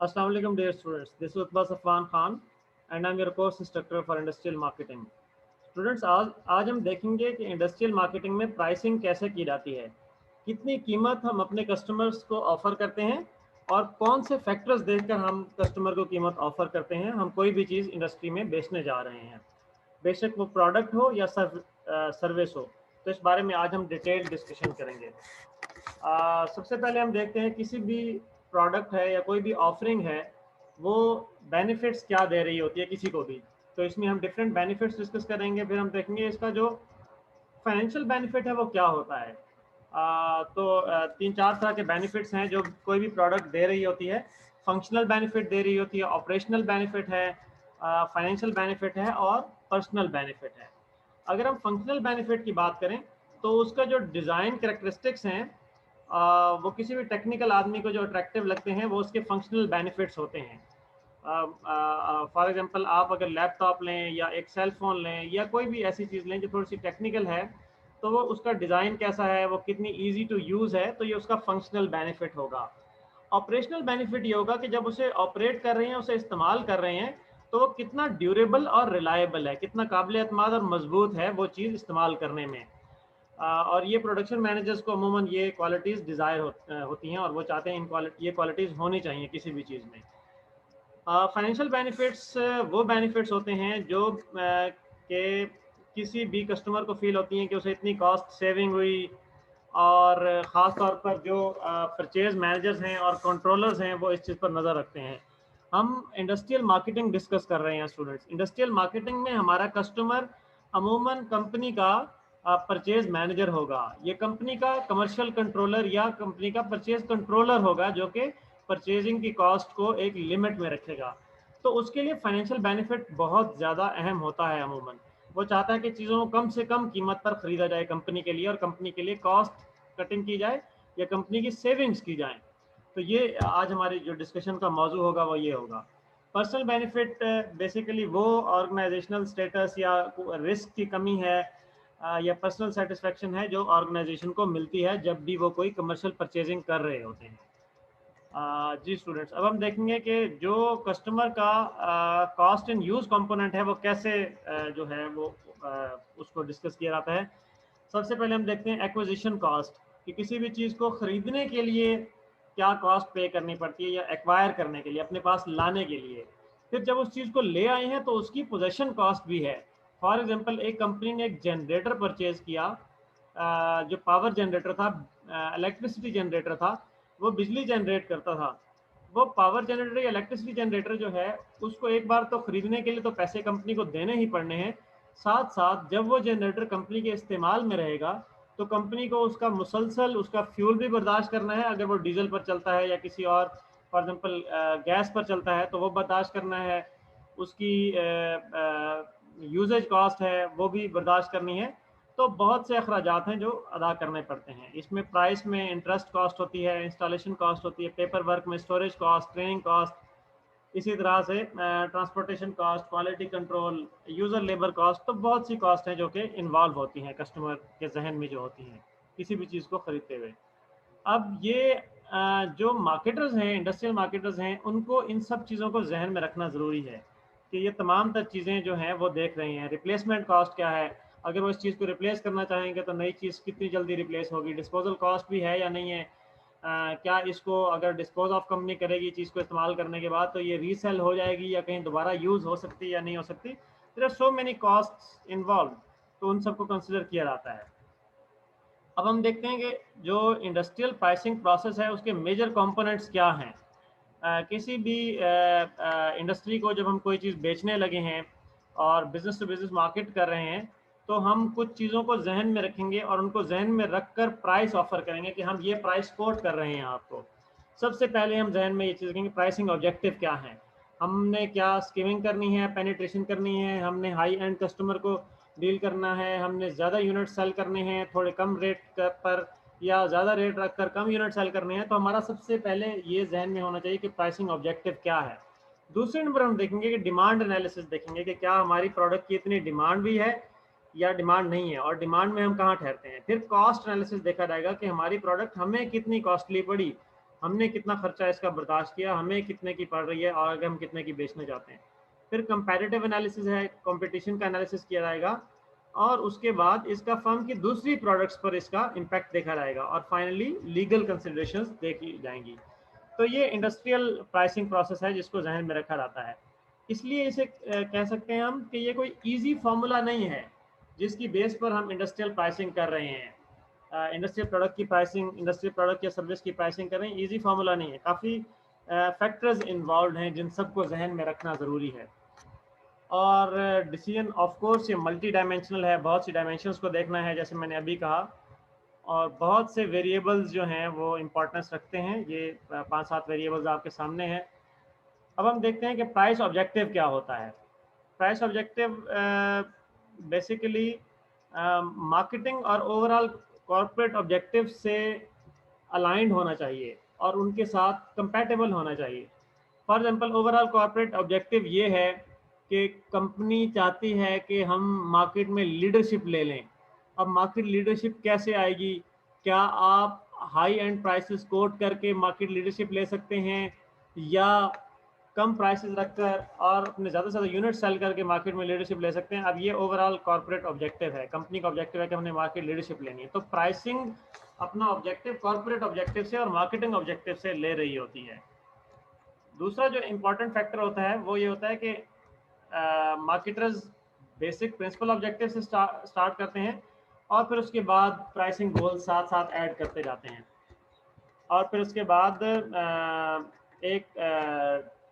Assalamu alaikum dear students. This is Utbah Safwan Khan and I'm your course instructor for industrial marketing. Students आज हम देखेंगे कि industrial marketing में pricing कैसे की जाती है, कितनी कीमत हम अपने कस्टमर्स को ऑफर करते हैं और कौन से फैक्टर्स देखकर हम कस्टमर को कीमत ऑफर करते हैं। हम कोई भी चीज़ इंडस्ट्री में बेचने जा रहे हैं, बेशक वो प्रोडक्ट हो या सर्विस हो, तो इस बारे में आज हम डिटेल डिस्कशन करेंगे। सबसे पहले हम देखते हैं किसी भी प्रोडक्ट है या कोई भी ऑफरिंग है वो बेनिफिट्स क्या दे रही होती है किसी को भी। तो इसमें हम डिफरेंट बेनिफिट्स डिस्कस करेंगे, फिर हम देखेंगे इसका जो फाइनेंशियल बेनिफिट है वो क्या होता है। तीन चार तरह के बेनिफिट्स हैं जो कोई भी प्रोडक्ट दे रही होती है। फंक्शनल बेनिफिट दे रही होती है, ऑपरेशनल बेनिफिट है, फाइनेंशियल बेनिफिट है और पर्सनल बेनिफिट है। अगर हम फंक्शनल बेनिफिट की बात करें तो उसका जो डिज़ाइन कैरेक्टरिस्टिक्स हैं वो किसी भी टेक्निकल आदमी को जो अट्रैक्टिव लगते हैं वो उसके फंक्शनल बेनिफिट्स होते हैं। फॉर एग्जांपल आप अगर लैपटॉप लें या एक सेल फ़ोन लें या कोई भी ऐसी चीज़ लें जो थोड़ी सी टेक्निकल है, तो वो उसका डिज़ाइन कैसा है, वो कितनी ईजी टू यूज़ है, तो ये उसका फंक्शनल बेनिफिट होगा। ऑपरेशनल बेनिफिट ये होगा कि जब उसे ऑपरेट कर रहे हैं, उसे इस्तेमाल कर रहे हैं, तो वो कितना ड्यूरेबल और रिलायबल है, कितना काबिल एतमाद और मजबूत है वो चीज़ इस्तेमाल करने में। और ये प्रोडक्शन मैनेजर्स को अमूमन ये क्वालिटीज़ डिज़ायर होती हैं और वो चाहते हैं ये क्वालिटीज़ होनी चाहिए किसी भी चीज़ में। फाइनेंशियल बेनिफिट्स वो बेनिफिट्स होते हैं जो कि किसी भी कस्टमर को फील होती हैं कि उसे इतनी कॉस्ट सेविंग हुई, और ख़ास तौर पर जो परचेज मैनेजर्स हैं और कंट्रोलर्स हैं वो इस चीज़ पर नज़र रखते हैं। हम इंडस्ट्रियल मार्केटिंग डिस्कस कर रहे हैं स्टूडेंट्स। इंडस्ट्रियल मार्केटिंग में हमारा कस्टमर अमूमन कंपनी का परचेज मैनेजर होगा, ये कंपनी का कमर्शियल कंट्रोलर या कंपनी का परचेज कंट्रोलर होगा जो कि परचेजिंग की कॉस्ट को एक लिमिट में रखेगा। तो उसके लिए फाइनेंशियल बेनिफिट बहुत ज़्यादा अहम होता है। अमूमन वो चाहता है कि चीज़ों को कम से कम कीमत पर ख़रीदा जाए कंपनी के लिए, और कंपनी के लिए कॉस्ट कटिंग की जाए या कंपनी की सेविंग्स की जाए। तो ये आज हमारी जो डिस्कशन का मौजू होगा वो ये होगा। पर्सनल बेनिफिट बेसिकली वो ऑर्गेनाइजेशनल स्टेटस या रिस्क की कमी है या पर्सनल सेटिस्फेक्शन है जो ऑर्गेनाइजेशन को मिलती है जब भी वो कोई कमर्शियल परचेजिंग कर रहे होते हैं। जी स्टूडेंट्स, अब हम देखेंगे कि जो कस्टमर का कॉस्ट एंड यूज़ कंपोनेंट है वो कैसे जो है वो उसको डिस्कस किया जाता है। सबसे पहले हम देखते हैं एक्विजिशन कॉस्ट, कि किसी भी चीज़ को ख़रीदने के लिए क्या कॉस्ट पे करनी पड़ती है या एक्वायर करने के लिए, अपने पास लाने के लिए। फिर जब उस चीज़ को ले आए हैं तो उसकी पोजेसन कॉस्ट भी है। फॉर एग्जांपल एक कंपनी ने एक जनरेटर परचेज़ किया, जो पावर जनरेटर था, इलेक्ट्रिसिटी जनरेटर था, वो बिजली जनरेट करता था। वो पावर जनरेटर या इलेक्ट्रिसिटी जनरेटर जो है उसको एक बार तो ख़रीदने के लिए तो पैसे कंपनी को देने ही पड़ने हैं। साथ साथ जब वो जनरेटर कंपनी के इस्तेमाल में रहेगा तो कंपनी को उसका मुसलसल उसका फ्यूल भी बर्दाश्त करना है। अगर वो डीजल पर चलता है या किसी और फॉर एग्जांपल गैस पर चलता है तो वो बर्दाश्त करना है। उसकी यूजेज कॉस्ट है वो भी बर्दाश्त करनी है। तो बहुत से अखराजात हैं जो अदा करने पड़ते हैं। इसमें प्राइस में इंटरेस्ट कॉस्ट होती है, इंस्टॉलेशन कॉस्ट होती है, पेपर वर्क में स्टोरेज कॉस्ट, ट्रेनिंग कॉस्ट, इसी तरह से transportation cost, quality control, user labour cost. तो बहुत सी कॉस्ट हैं जो कि इन्वॉल्व होती हैं कस्टमर के जहन में जो होती हैं किसी भी चीज़ को ख़रीदते हुए। अब ये जो मार्केटर्स हैं, इंडस्ट्रियल मार्केटर्स हैं, उनको इन सब चीज़ों को जहन में रखना ज़रूरी है कि ये तमाम तर चीज़ें जो हैं वो देख रहे हैं। रिप्लेसमेंट कॉस्ट क्या है, अगर वो इस चीज़ को रिप्लेस करना चाहेंगे तो नई चीज़ कितनी जल्दी रिप्लेस होगी, डिस्पोजल कॉस्ट भी है या नहीं है, क्या इसको अगर डिस्पोज ऑफ कंपनी करेगी चीज़ को इस्तेमाल करने के बाद तो ये रीसेल हो जाएगी या कहीं दोबारा यूज़ हो सकती है या नहीं हो सकती। There are so many costs involve, तो उन सबको कंसिडर किया जाता है। अब हम देखते हैं कि जो इंडस्ट्रियल प्राइसिंग प्रोसेस है उसके मेजर कंपोनेंट्स क्या हैं। किसी भी इंडस्ट्री को जब हम कोई चीज़ बेचने लगे हैं और बिज़नेस टू बिज़नेस मार्केट कर रहे हैं तो हम कुछ चीज़ों को जहन में रखेंगे और उनको जहन में रख कर प्राइस ऑफ़र करेंगे कि हम ये प्राइस कोट कर रहे हैं आपको। सबसे पहले हम जहन में ये चीज़ रखेंगे प्राइसिंग ऑब्जेक्टिव क्या है, हमने क्या स्कीमिंग करनी है, पेनिट्रेशन करनी है, हमने हाई एंड कस्टमर को डील करना है, हमने ज़्यादा यूनिट सेल करने हैं थोड़े कम रेट पर, या ज़्यादा रेट रखकर कम यूनिट सेल करने हैं। तो हमारा सबसे पहले ये जहन में होना चाहिए कि प्राइसिंग ऑब्जेक्टिव क्या है। दूसरे नंबर हम देखेंगे कि डिमांड एनालिसिस देखेंगे कि क्या हमारी प्रोडक्ट की इतनी डिमांड भी है या डिमांड नहीं है, और डिमांड में हम कहाँ ठहरते हैं। फिर कॉस्ट एनालिसिस देखा जाएगा कि हमारी प्रोडक्ट हमें कितनी कॉस्टली पड़ी, हमने कितना खर्चा इसका बर्दाश्त किया, हमें कितने की पड़ रही है और आगे हम कितने की बेचना चाहते हैं। फिर कंपैरेटिव एनालिसिस है, कंपटीशन का एनालिसिस किया जाएगा और उसके बाद इसका फर्म की दूसरी प्रोडक्ट्स पर इसका इम्पैक्ट देखा जाएगा और फाइनली लीगल कंसिडरेशंस देखी जाएंगी। तो ये इंडस्ट्रियल प्राइसिंग प्रोसेस है जिसको जहन में रखा जाता है। इसलिए इसे कह सकते हैं हम कि ये कोई इजी फॉर्मूला नहीं है जिसकी बेस पर हम इंडस्ट्रियल प्राइसिंग कर रहे हैं। इंडस्ट्रियल प्रोडक्ट की प्राइसिंग, इंडस्ट्रियल प्रोडक्ट या सर्विस की प्राइसिंग कर रहे हैं, इजी फॉर्मूला नहीं है। काफ़ी फैक्टर्स इन्वॉल्व हैं जिन सबको जहन में रखना ज़रूरी है। और डिसीजन ऑफ कोर्स ये मल्टी डायमेंशनल है, बहुत सी डायमेंशंस को देखना है जैसे मैंने अभी कहा, और बहुत से वेरिएबल्स जो हैं वो इम्पोर्टेंस रखते हैं। ये 5-7 वेरिएबल्स आपके सामने हैं। अब हम देखते हैं कि प्राइस ऑब्जेक्टिव क्या होता है। प्राइस ऑब्जेक्टिव बेसिकली मार्केटिंग और ओवरऑल कॉर्पोरेट ऑब्जेक्टिव से अलाइंड होना चाहिए और उनके साथ कंपैटिबल होना चाहिए। For example overall corporate objective ये है कि कंपनी चाहती है कि हम मार्केट में लीडरशिप ले लें। अब मार्केट लीडरशिप कैसे आएगी? क्या आप हाई एंड प्राइसेस कोट करके मार्केट लीडरशिप ले सकते हैं या कम प्राइसेस रखकर और अपने ज़्यादा से ज़्यादा यूनिट सेल करके मार्केट में लीडरशिप ले सकते हैं? अब ये ओवरऑल कॉर्पोरेट ऑब्जेक्टिव है, कंपनी का ऑब्जेक्टिव है कि हमने मार्केट लीडरशिप लेनी है। तो प्राइसिंग अपना ऑब्जेक्टिव कॉर्पोरेट ऑब्जेक्टिव से और मार्केटिंग ऑब्जेक्टिव से ले रही होती है। दूसरा जो इम्पोर्टेंट फैक्टर होता है वो ये होता है कि मार्केटर्स बेसिक प्रिंसिपल ऑब्जेक्टिव से स्टार्ट करते हैं और फिर उसके बाद प्राइसिंग गोल साथ साथ ऐड करते जाते हैं और फिर उसके बाद एक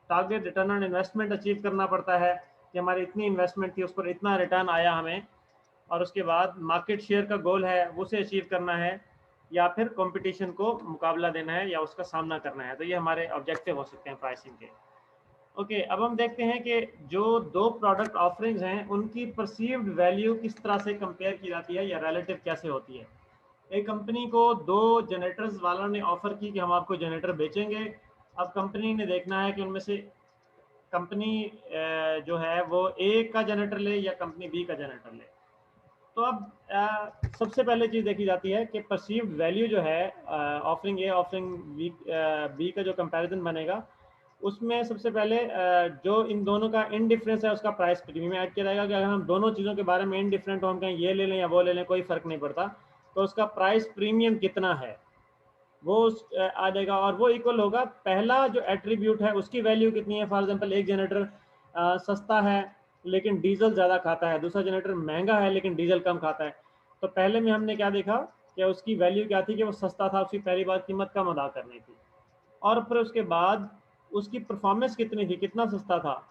target return on investment achieve करना पड़ता है कि हमारी इतनी इन्वेस्टमेंट थी, उस पर इतना रिटर्न आया हमें, और उसके बाद मार्केट शेयर का गोल है उसे अचीव करना है या फिर कंपटीशन को मुकाबला देना है या उसका सामना करना है। तो ये हमारे ऑब्जेक्टिव हो सकते हैं प्राइसिंग के। ओके, अब हम देखते हैं कि जो दो प्रोडक्ट ऑफरिंग्स हैं उनकी परसीव्ड वैल्यू किस तरह से कंपेयर की जाती है या रिलेटिव कैसे होती है। एक कंपनी को दो जनरेटर्स वालों ने ऑफर की कि हम आपको जनरेटर बेचेंगे। अब कंपनी ने देखना है कि उनमें से कंपनी जो है वो ए का जनरेटर ले या कंपनी बी का जनरेटर ले। तो अब सबसे पहले चीज़ देखी जाती है कि परसीव्ड वैल्यू जो है ऑफरिंग ए ऑफरिंग बी का जो कंपैरिजन बनेगा उसमें सबसे पहले जो इन दोनों का इन डिफरेंस है उसका प्राइस प्रीमियम ऐड किया जाएगा कि अगर हम दोनों चीज़ों के बारे में इन डिफरेंट हो, हम कहें ये ले लें या वो ले लें कोई फ़र्क नहीं पड़ता, तो उसका प्राइस प्रीमियम कितना है वो आ जाएगा और वो इक्वल होगा पहला जो एट्रीब्यूट है उसकी वैल्यू कितनी है। फॉर एग्जांपल एक जनरेटर सस्ता है लेकिन डीजल ज़्यादा खाता है, दूसरा जनरेटर महंगा है लेकिन डीजल कम खाता है। तो पहले में हमने क्या देखा कि उसकी वैल्यू क्या थी कि वो सस्ता था, उसकी पहली बात कीमत कम अदा करनी थी, और फिर उसके बाद उसकी परफॉर्मेंस कितनी थी, कितना सस्ता था,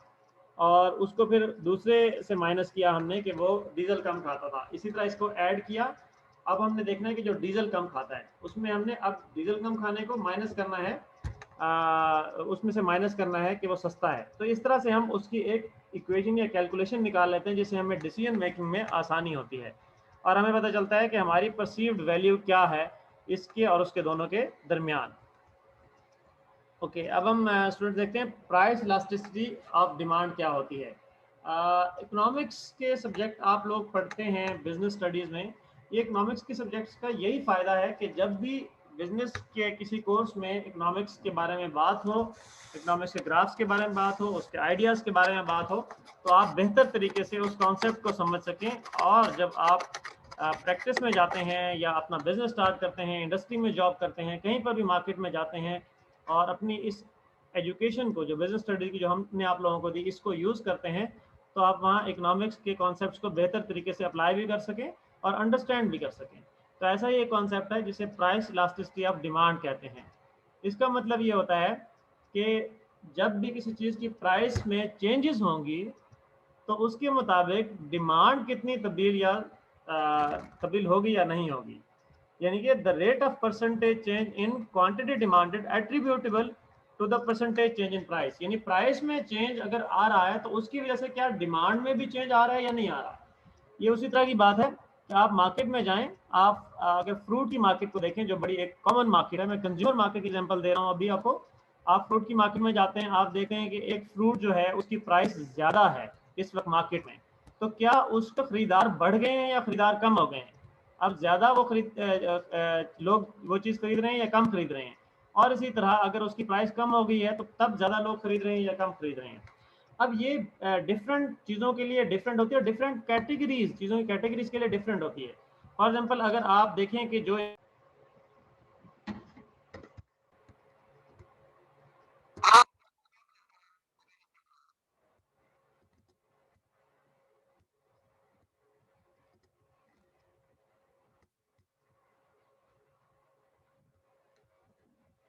और उसको फिर दूसरे से माइनस किया हमने कि वो डीजल कम खाता था। इसी तरह इसको ऐड किया। अब हमने देखना है कि जो डीजल कम खाता है उसमें हमने अब डीजल कम खाने को माइनस करना है, उसमें से माइनस करना है कि वो सस्ता है। तो इस तरह से हम उसकी एक इक्वेशन या कैलकुलेशन निकाल लेते हैं जिससे हमें डिसीजन मेकिंग में आसानी होती है और हमें पता चलता है कि हमारी परसीव्ड वैल्यू क्या है इसके और उसके दोनों के दरमियान। ओके, अब हम स्टूडेंट देखते हैं प्राइस इलास्टिसिटी ऑफ डिमांड क्या होती है। इकोनॉमिक्स के सब्जेक्ट आप लोग पढ़ते हैं बिजनेस स्टडीज़ में। ये इकोनॉमिक्स के सब्जेक्ट्स का यही फ़ायदा है कि जब भी बिजनेस के किसी कोर्स में इकोनॉमिक्स के बारे में बात हो, इकोनॉमिक्स के ग्राफ्स के बारे में बात हो, उसके आइडियाज़ के बारे में बात हो, तो आप बेहतर तरीके से उस कॉन्सेप्ट को समझ सकें और जब आप प्रैक्टिस में जाते हैं या अपना बिजनेस स्टार्ट करते हैं, इंडस्ट्री में जॉब करते हैं, कहीं पर भी मार्केट में जाते हैं और अपनी इस एजुकेशन को जो बिजनेस स्टडी की जो हमने आप लोगों को दी इसको यूज़ करते हैं, तो आप वहाँ इकोनॉमिक्स के कॉन्सेप्ट्स को बेहतर तरीके से अप्लाई भी कर सकें और अंडरस्टैंड भी कर सकें। तो ऐसा ही एक कॉन्सेप्ट है जिसे प्राइस इलास्टिसिटी ऑफ डिमांड कहते हैं। इसका मतलब ये होता है कि जब भी किसी चीज़ की प्राइस में चेंजेस होंगी तो उसके मुताबिक डिमांड कितनी तब्दील होगी या नहीं होगी। यानी कि the rate of percentage change in quantity demanded attributable to the percentage change in price. यानी प्राइस में चेंज अगर आ रहा है तो उसकी वजह से क्या डिमांड में भी चेंज आ रहा है या नहीं आ रहा। ये उसी तरह की बात है कि आप मार्केट में जाएं, आप अगर फ्रूट की मार्केट को देखें जो बड़ी एक कॉमन मार्केट है, मैं कंज्यूमर मार्केट की एग्जांपल दे रहा हूं अभी आपको। आप फ्रूट की मार्केट में जाते हैं, आप देखें कि एक फ्रूट जो है उसकी प्राइस ज़्यादा है इस वक्त मार्केट में, तो क्या उसका खरीदार बढ़ गए हैं या खरीदार कम हो गए हैं? अब ज़्यादा वो लोग वो चीज़ खरीद रहे हैं या कम खरीद रहे हैं? और इसी तरह अगर उसकी प्राइस कम हो गई है तो तब ज़्यादा लोग खरीद रहे हैं या कम खरीद रहे हैं। अब ये डिफरेंट चीज़ों के लिए डिफरेंट होती है, डिफरेंट कैटेगरीज, चीज़ों की कैटेगरीज के लिए डिफरेंट होती है। फॉर एग्जाम्पल अगर आप देखें कि जो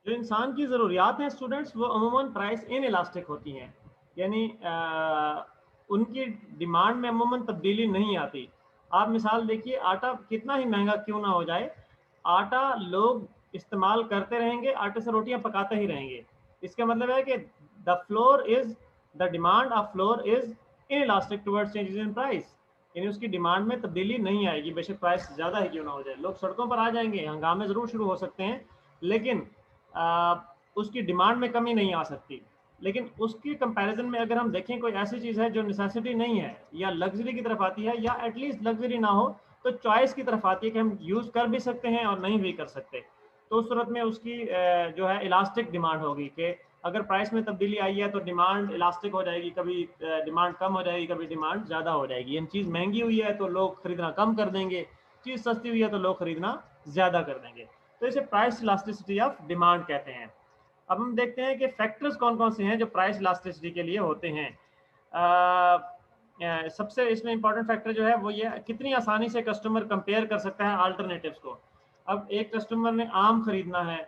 जो इंसान की ज़रूरियात हैं स्टूडेंट्स, वो अमूमन प्राइस इन इलास्टिक होती हैं, यानी उनकी डिमांड में अमूमन तब्दीली नहीं आती। आप मिसाल देखिए, आटा कितना ही महंगा क्यों ना हो जाए, आटा लोग इस्तेमाल करते रहेंगे, आटे से रोटियां पकाते ही रहेंगे। इसका मतलब है कि the demand of floor is in elastic towards changes in price, यानी उसकी डिमांड में तब्दीली नहीं आएगी, बेशक प्राइस ज़्यादा ही क्यों ना हो जाए। लोग सड़कों पर आ जाएंगे, हंगामे ज़रूर शुरू हो सकते हैं, लेकिन उसकी डिमांड में कमी नहीं आ सकती। लेकिन उसकी कंपैरिजन में अगर हम देखें कोई ऐसी चीज़ है जो नेसेसिटी नहीं है या लग्जरी की तरफ आती है, या एटलीस्ट लग्जरी ना हो तो चॉइस की तरफ आती है कि हम यूज़ कर भी सकते हैं और नहीं भी कर सकते, तो उस सूरत में उसकी जो है इलास्टिक डिमांड होगी कि अगर प्राइस में तब्दीली आई है तो डिमांड इलास्टिक हो जाएगी, कभी डिमांड कम हो जाएगी, कभी डिमांड ज़्यादा हो जाएगी। यानी चीज़ महंगी हुई है तो लोग खरीदना कम कर देंगे, चीज़ सस्ती हुई है तो लोग खरीदना ज़्यादा कर देंगे। तो इसे प्राइस इलास्टिसिटी ऑफ डिमांड कहते हैं। अब हम देखते हैं कि फैक्टर्स कौन कौन से हैं जो प्राइस इलास्टिसिटी के लिए होते हैं। सबसे इसमें इंपॉर्टेंट फैक्टर जो है वो ये कितनी आसानी से कस्टमर कंपेयर कर सकता है अल्टरनेटिव्स को। अब एक कस्टमर ने आम खरीदना है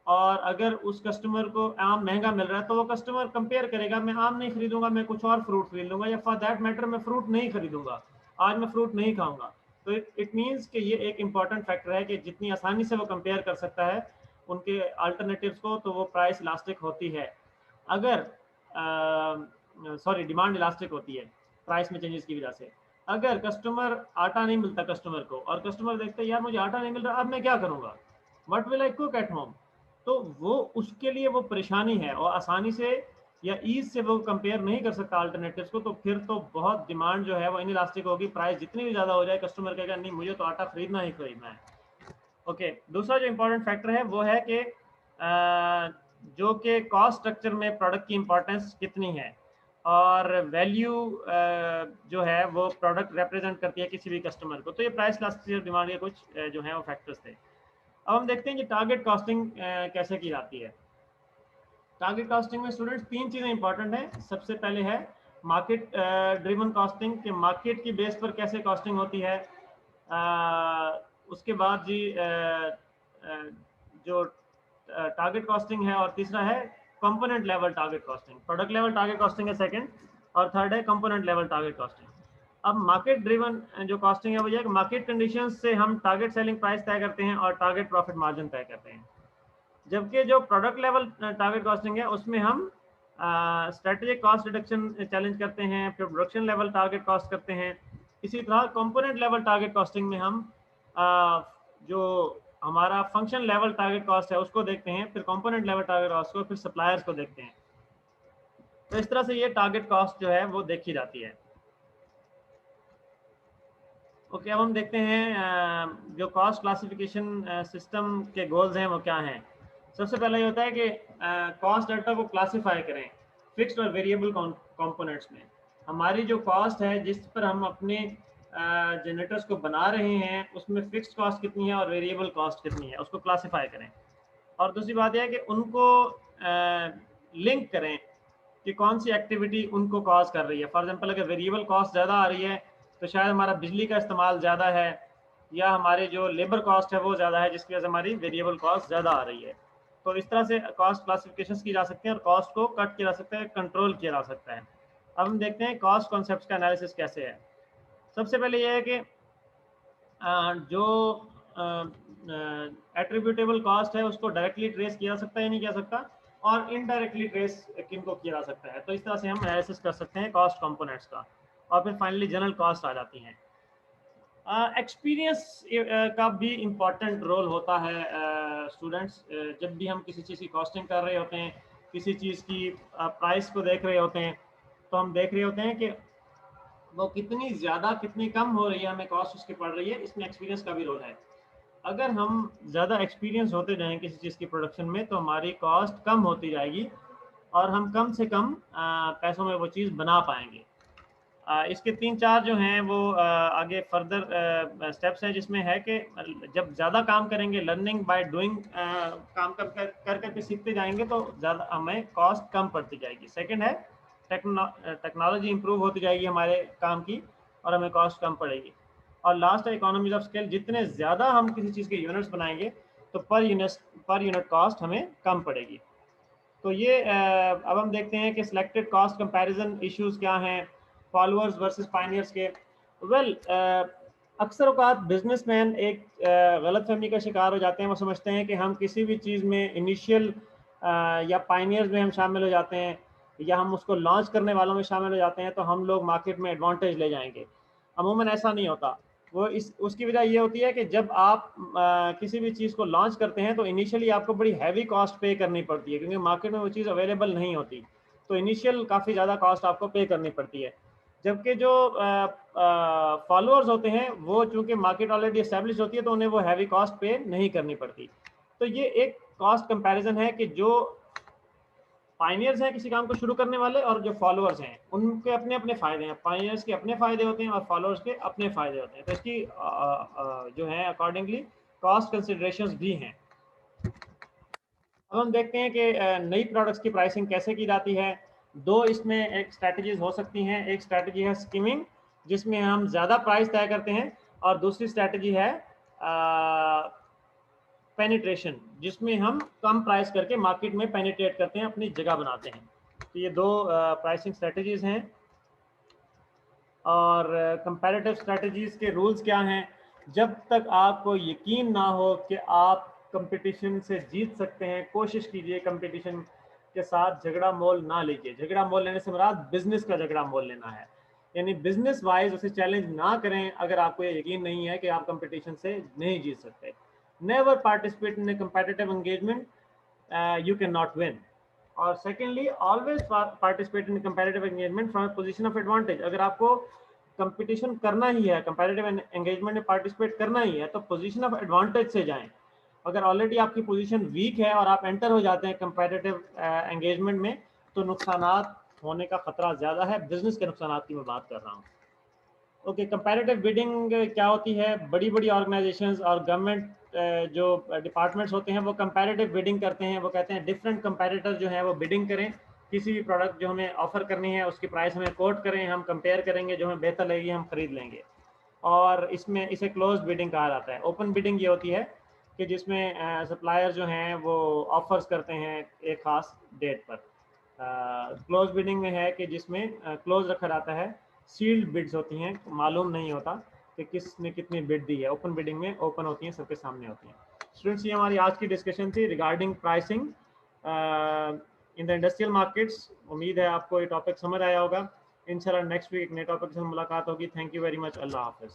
और अगर उस कस्टमर को आम महंगा मिल रहा है तो वो कस्टमर कंपेयर करेगा, मैं आम नहीं खरीदूंगा, मैं कुछ और फ्रूट खरीद लूंगा, या फॉर दैट मैटर मैं फ्रूट नहीं खरीदूंगा, आज मैं फ्रूट नहीं खाऊंगा। तो इट मीन्स कि ये एक इंपॉर्टेंट फैक्टर है कि जितनी आसानी से वो कंपेयर कर सकता है उनके अल्टरनेटिव्स को, तो वो प्राइस इलास्टिक होती है। अगर सॉरी डिमांड इलास्टिक होती है प्राइस में चेंजेस की वजह से। अगर कस्टमर आटा नहीं मिलता कस्टमर को, और कस्टमर देखते हैं यार मुझे आटा नहीं मिल रहा, अब मैं क्या करूंगा, what will I cook at home, तो वो उसके लिए वो परेशानी है और आसानी से या ईज से वो कंपेयर नहीं कर सकता अल्टरनेटिव्स को, तो फिर तो बहुत डिमांड जो है वो इनइलास्टिक होगी, प्राइस जितनी भी ज़्यादा हो जाए कस्टमर कहेगा नहीं मुझे तो आटा खरीदना ही खरीदना है। ओके, दूसरा जो इम्पोर्टेंट फैक्टर है वो है कि जो कि कॉस्ट स्ट्रक्चर में प्रोडक्ट की इम्पोर्टेंस कितनी है, और वैल्यू जो है वो प्रोडक्ट रिप्रेजेंट करती है किसी भी कस्टमर को। तो ये प्राइस इलास्टिसिटी डिमांड के कुछ जो है वो फैक्टर्स थे। अब हम देखते हैं कि टारगेट कॉस्टिंग कैसे की जाती है। टारगेट कॉस्टिंग में स्टूडेंट्स तीन चीज़ें इंपॉर्टेंट हैं। सबसे पहले है मार्केट ड्रिवन कॉस्टिंग, कि मार्केट की बेस पर कैसे कॉस्टिंग होती है। उसके बाद जी जो टारगेट कॉस्टिंग है, और तीसरा है component level target costing. Product level target costing है सेकंड, और थर्ड है कंपोनेंट लेवल टारगेट कॉस्टिंग। अब मार्केट ड्रिवन जो कॉस्टिंग है वो ये है कि मार्केट कंडीशंस से हम टारगेट सेलिंग प्राइस तय करते हैं और टारगेट प्रॉफिट मार्जिन तय करते हैं। जबकि जो प्रोडक्ट लेवल टारगेट कॉस्टिंग है उसमें हम स्ट्रेटेजिक कॉस्ट रिडक्शन चैलेंज करते हैं, फिर प्रोडक्शन लेवल टारगेट कॉस्ट करते हैं। इसी तरह कंपोनेंट लेवल टारगेट कॉस्टिंग में हम जो हमारा फंक्शन लेवल टारगेट कॉस्ट है उसको देखते हैं, फिर कंपोनेंट लेवल टारगेट कॉस्ट को, फिर सप्लायर्स को देखते हैं। तो इस तरह से ये टारगेट कॉस्ट जो है वो देखी जाती है। ओके, अब हम देखते हैं जो कॉस्ट क्लासिफिकेशन सिस्टम के गोल्स हैं वो क्या हैं। सबसे पहले ये होता है कि कॉस्ट डाटा को क्लासिफाई करें फिक्स्ड और वेरिएबल कंपोनेंट्स में। हमारी जो कॉस्ट है जिस पर हम अपने जनरेटर्स को बना रहे हैं उसमें फिक्स्ड कॉस्ट कितनी है और वेरिएबल कॉस्ट कितनी है उसको क्लासिफाई करें। और दूसरी बात यह है कि उनको लिंक करें कि कौन सी एक्टिविटी उनको कॉज कर रही है। फॉर एग्जांपल अगर वेरिएबल कॉस्ट ज़्यादा आ रही है तो शायद हमारा बिजली का इस्तेमाल ज़्यादा है, या हमारे जो लेबर कॉस्ट है वो ज़्यादा है जिसकी वजह से हमारी वेरिएबल कॉस्ट ज़्यादा आ रही है। तो इस तरह से कॉस्ट क्लासिफिकेशन की जा सकती है और कॉस्ट को कट किया जा सकता है, कंट्रोल किया जा सकता है। अब हम देखते हैं कॉस्ट कॉन्सेप्ट का एनालिसिस कैसे है। सबसे पहले ये है कि जो एट्रीब्यूटेबल कॉस्ट है उसको डायरेक्टली ट्रेस किया जा सकता है या नहीं किया सकता, और इनडायरेक्टली ट्रेस किनको किया जा सकता है। तो इस तरह से हम एनालिसिस कर सकते हैं कॉस्ट कंपोनेंट्स का, और फिर फाइनली जनरल कॉस्ट आ जाती हैं। एक्सपीरियंस का भी इम्पॉर्टेंट रोल होता है स्टूडेंट्स। जब भी हम किसी चीज़ की कॉस्टिंग कर रहे होते हैं, किसी चीज़ की प्राइस को देख रहे होते हैं, तो हम देख रहे होते हैं कि वो कितनी ज़्यादा कितनी कम हो रही है, हमें कॉस्ट उसकी पड़ रही है, इसमें एक्सपीरियंस का भी रोल है। अगर हम ज़्यादा एक्सपीरियंस होते जाएं किसी चीज़ की प्रोडक्शन में तो हमारी कॉस्ट कम होती जाएगी और हम कम से कम पैसों में वो चीज़ बना पाएंगे। इसके 3-4 जो हैं वो आगे फर्दर स्टेप्स हैं, जिसमें है कि जब ज़्यादा काम करेंगे, लर्निंग बाय डूइंग, काम कर सीखते जाएंगे तो ज़्यादा हमें कॉस्ट कम पड़ती जाएगी। सेकंड है टेक्नोलॉजी इंप्रूव होती जाएगी हमारे काम की और हमें कॉस्ट कम पड़ेगी। और लास्ट है इकोनॉमीज ऑफ स्केल, जितने ज़्यादा हम किसी चीज़ के यूनिट्स बनाएंगे तो पर यूनिट कॉस्ट हमें कम पड़ेगी। तो ये अब हम देखते हैं कि सिलेक्टेड कॉस्ट कंपैरिजन इश्यूज क्या हैं फॉलोअर्स वर्सेस पायनियर्स के। वेल, अक्सर औकात बिजनेसमैन एक गलतफहमी का शिकार हो जाते हैं। वो समझते हैं कि हम किसी भी चीज़ में इनिशियल या पायनियर्स में हम शामिल हो जाते हैं या हम उसको लॉन्च करने वालों में शामिल हो जाते हैं तो हम लोग मार्केट में एडवांटेज ले जाएंगे। अमूमन ऐसा नहीं होता। वो उसकी वजह ये होती है कि जब आप किसी भी चीज़ को लॉन्च करते हैं तो इनिशियली आपको बड़ी हैवी कॉस्ट पे करनी पड़ती है, क्योंकि मार्केट में वो चीज़ अवेलेबल नहीं होती। तो इनिशियल काफ़ी ज़्यादा कॉस्ट आपको पे करनी पड़ती है। जबकि जो फॉलोअर्स होते हैं वो चूंकि मार्केट ऑलरेडी एस्टेब्लिश होती है तो उन्हें वो हैवी कॉस्ट पे नहीं करनी पड़ती। तो ये एक कॉस्ट कंपैरिजन है कि जो पाइनियर्स हैं किसी काम को शुरू करने वाले और जो फॉलोअर्स हैं उनके अपने अपने फायदे हैं। पाइनियर्स के अपने फायदे होते हैं और फॉलोअर्स के अपने फायदे होते हैं। तो इसकी जो है अकॉर्डिंगली कॉस्ट कंसिडरेशंस भी हैं। अब हम देखते हैं कि नई प्रोडक्ट्स की प्राइसिंग कैसे की जाती है। दो इसमें एक स्ट्रैटेजीज हो सकती हैं। एक स्ट्रैटेजी है स्कीमिंग, जिसमें हम ज़्यादा प्राइस तय करते हैं, और दूसरी स्ट्रैटेजी है पेनिट्रेशन, जिसमें हम कम प्राइस करके मार्केट में पेनिट्रेट करते हैं, अपनी जगह बनाते हैं। तो ये दो प्राइसिंग स्ट्रैटेजीज हैं। और कंपैरेटिव स्ट्रैटेजीज के रूल्स क्या हैं? जब तक आपको यकीन ना हो कि आप कंपटीशन से जीत सकते हैं, कोशिश कीजिए कंपटीशन के साथ झगड़ा मोल ना लीजिए। झगड़ा मोल लेने से मुराद बिजनेस का झगड़ा मोल लेना है, यानी बिजनेस वाइज उसे चैलेंज ना करें अगर आपको ये यकीन नहीं है कि आप कंपटीशन से नहीं जीत सकते। Never participate in a competitive engagement, you can not win. और secondly, always participate in competitive engagement from position of advantage. अगर आपको कंपटीशन करना ही है, कंपेटिटिव एंगेजमेंट में पार्टिसिपेट करना ही है, तो पोजीशन ऑफ एडवांटेज से जाएं। अगर ऑलरेडी आपकी पोजीशन वीक है और आप एंटर हो जाते हैं कंपेटिटिव एंगेजमेंट में तो नुकसानात होने का खतरा ज़्यादा है। बिजनेस के नुकसानात की मैं बात कर रहा हूँ। ओके, कंपैरेटिव बिडिंग क्या होती है? बड़ी बड़ी ऑर्गेनाइजेशंस और गवर्नमेंट जो डिपार्टमेंट्स होते हैं वो कंपैरेटिव बिडिंग करते हैं। वो कहते हैं डिफरेंट कंपैरेटर जो है वो बिडिंग करें, किसी भी प्रोडक्ट जो हमें ऑफर करनी है उसकी प्राइस हमें कोट करें, हम कंपेयर करेंगे, जो हमें बेहतर लगेगी हम खरीद लेंगे। और इसमें इसे क्लोज बिडिंग कहा जाता है। ओपन बिडिंग ये होती है कि जिसमें सप्लायर जो हैं वो ऑफर्स करते हैं एक खास डेट पर। क्लोज बिडिंग में है कि जिसमें क्लोज रखा जाता है, सील्ड बिड्स होती हैं, मालूम नहीं होता कि किसने कितनी बिड दी है। ओपन बिडिंग में ओपन होती हैं, सबके सामने होती हैं। स्टूडेंट्स, ये हमारी आज की डिस्कशन थी regarding pricing in the industrial markets. उम्मीद है आपको ये टॉपिक समझ आया होगा। इंशाल्लाह नेक्स्ट वीक नए टॉपिक से मुलाकात होगी। Thank you very much. अल्लाह हाफिज़।